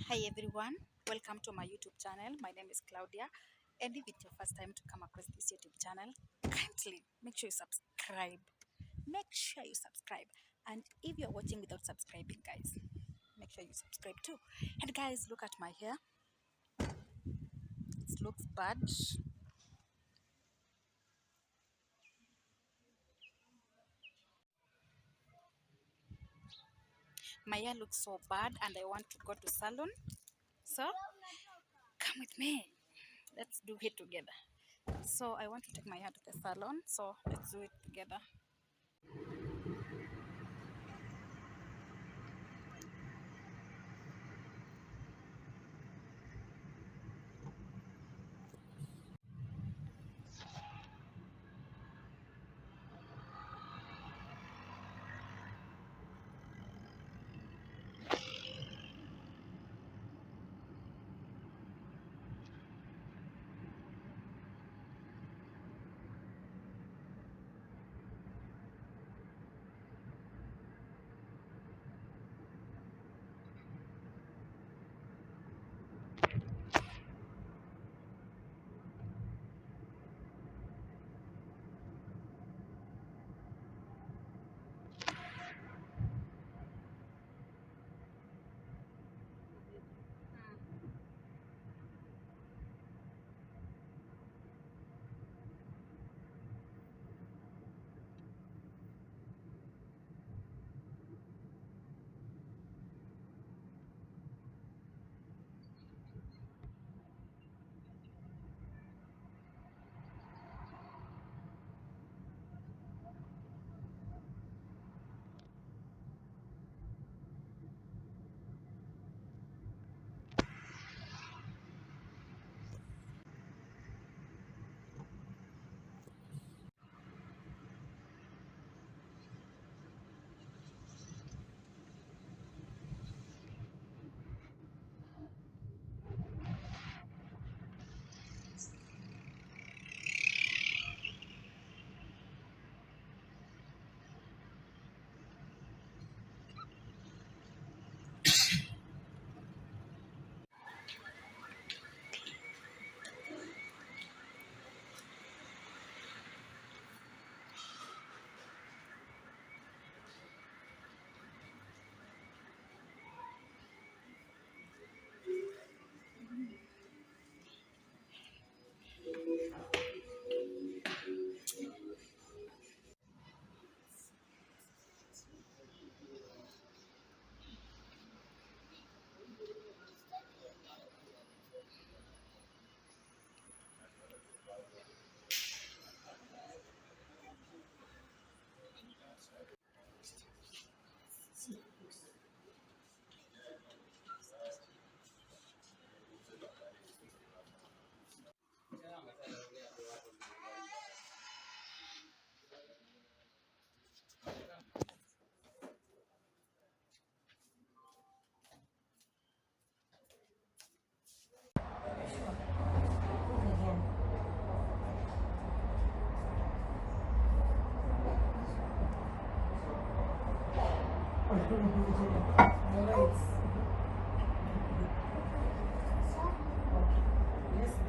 Hi everyone, welcome to my YouTube channel. My name is Claudia, and if it's your first time to come across this YouTube channel, kindly make sure you subscribe. Make sure you subscribe, and if you're watching without subscribing, guys, make sure you subscribe too. And guys, look at my hair. It looks bad. My hair looks so bad, and I want to go to salon. So come with me. Let's do it together. So I want to take my hair to the salon. So let's do it together.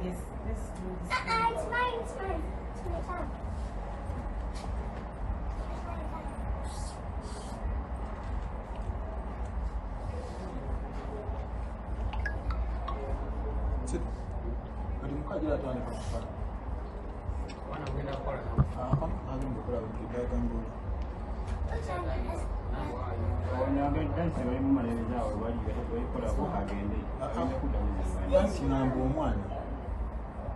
Yes, let's do this. It's mine, it's mine. It's my turn. Sit. Alimkaje hata anapofanya. Wanakwenda kwa Hapa azungukula ukidaka ngoro. Yansi namba omwana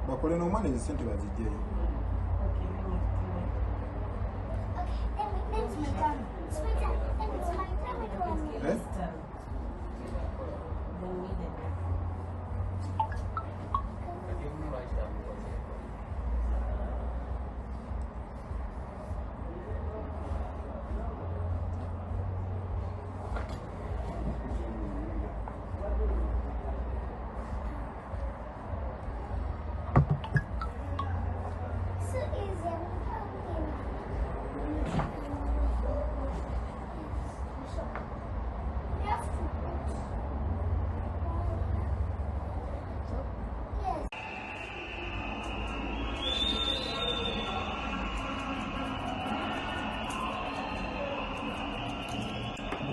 bakole n'omwana ezisente bazijjeyo. Okay, then it's my turn. It's my turn. Then it's my turn. Eh? So easy. I'm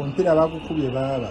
omupiira bagukubye baaba.